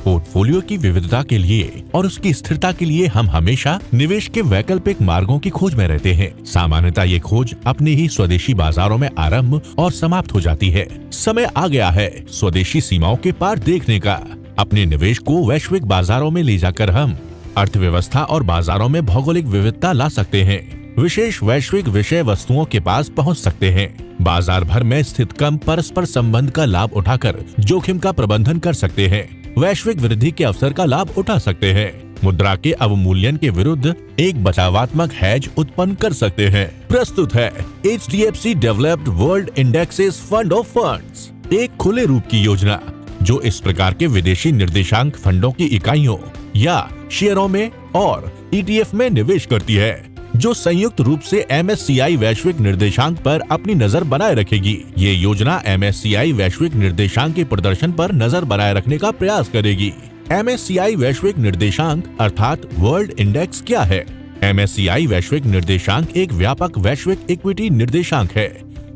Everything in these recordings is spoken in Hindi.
पोर्टफोलियो की विविधता के लिए और उसकी स्थिरता के लिए हम हमेशा निवेश के वैकल्पिक मार्गों की खोज में रहते हैं। सामान्यतः ये खोज अपने ही स्वदेशी बाजारों में आरंभ और समाप्त हो जाती है। समय आ गया है स्वदेशी सीमाओं के पार देखने का। अपने निवेश को वैश्विक बाजारों में ले जाकर हम अर्थव्यवस्था और बाजारों में भौगोलिक विविधता ला सकते हैं। विशेष वैश्विक विषय वस्तुओं के पास पहुंच सकते हैं। बाजार भर में स्थित कम परस्पर संबंध का लाभ उठाकर जोखिम का प्रबंधन कर सकते हैं। वैश्विक वृद्धि के अवसर का लाभ उठा सकते हैं। मुद्रा के अवमूल्यन के विरुद्ध एक बचावात्मक हैज उत्पन्न कर सकते हैं। प्रस्तुत है HDFC developed world indexes fund of funds, एक खुले रूप की योजना जो इस प्रकार के विदेशी निर्देशांक फंडों की इकाइयों या शेयरों में और ETF में निवेश करती है, जो संयुक्त रूप से MSCI वैश्विक निर्देशांक पर अपनी नजर बनाए रखेगी। ये योजना MSCI वैश्विक निर्देशांक के प्रदर्शन पर नजर बनाए रखने का प्रयास करेगी। MSCI वैश्विक निर्देशांक अर्थात वर्ल्ड इंडेक्स क्या है? MSCI वैश्विक निर्देशांक एक व्यापक वैश्विक इक्विटी निर्देशांक है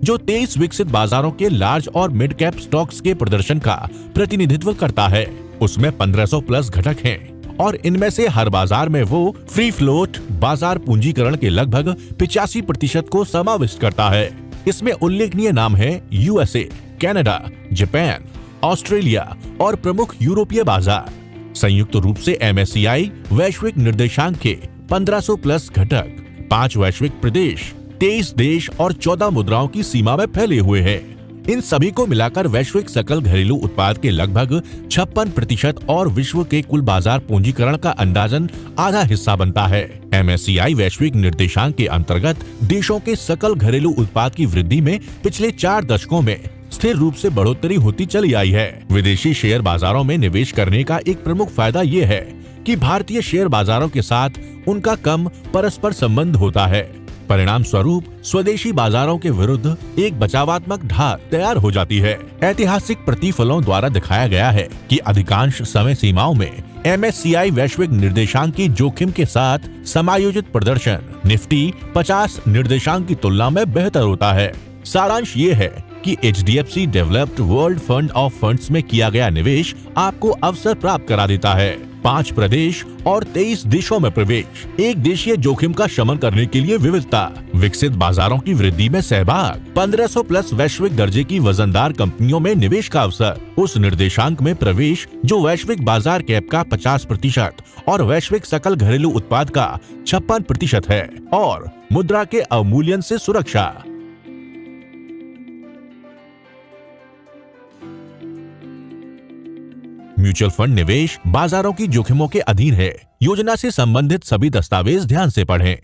जो 23 विकसित बाजारों के लार्ज और मिड कैप स्टॉक्स के प्रदर्शन का प्रतिनिधित्व करता है। उसमें 1500 प्लस घटक हैं और इनमें से हर बाजार में वो फ्री फ्लोट बाजार पूंजीकरण के लगभग 85% को समाविष्ट करता है। इसमें उल्लेखनीय नाम है USA, कनाडा, जापान, ऑस्ट्रेलिया और प्रमुख यूरोपीय बाजार। संयुक्त रूप से MSCI वैश्विक निर्देशांक के 1500 प्लस घटक 5 वैश्विक प्रदेश, 23 देश और 14 मुद्राओं की सीमा में फैले हुए हैं। इन सभी को मिलाकर वैश्विक सकल घरेलू उत्पाद के लगभग 56% और विश्व के कुल बाजार पूंजीकरण का अंदाजन आधा हिस्सा बनता है। MSCI वैश्विक निर्देशांक के अंतर्गत देशों के सकल घरेलू उत्पाद की वृद्धि में पिछले 4 दशकों में स्थिर रूप से बढ़ोतरी होती चली आई है। विदेशी शेयर बाजारों में निवेश करने का एक प्रमुख फायदा ये है कि भारतीय शेयर बाजारों के साथ उनका कम परस्पर संबंध होता है। परिणाम स्वरूप स्वदेशी बाजारों के विरुद्ध एक बचावात्मक ढाल तैयार हो जाती है। ऐतिहासिक प्रतिफलों द्वारा दिखाया गया है कि अधिकांश समय सीमाओं में MSCI वैश्विक निर्देशांक की जोखिम के साथ समायोजित प्रदर्शन निफ्टी 50 निर्देशांक की तुलना में बेहतर होता है। सारांश ये है कि HDFC developed world fund of funds में किया गया निवेश आपको अवसर प्राप्त करा देता है। 5 प्रदेश और 23 देशों में प्रवेश, एक देशीय जोखिम का शमन करने के लिए विविधता, विकसित बाजारों की वृद्धि में सहभाग, 1500 प्लस वैश्विक दर्जे की वजनदार कंपनियों में निवेश का अवसर, उस निर्देशांक में प्रवेश जो वैश्विक बाजार कैप का 50% और वैश्विक सकल घरेलू उत्पाद का 56% है, और मुद्रा के अवमूल्यन से सुरक्षा। म्यूचुअल फंड निवेश बाजारों की जोखिमों के अधीन है। योजना से संबंधित सभी दस्तावेज ध्यान से पढ़ें।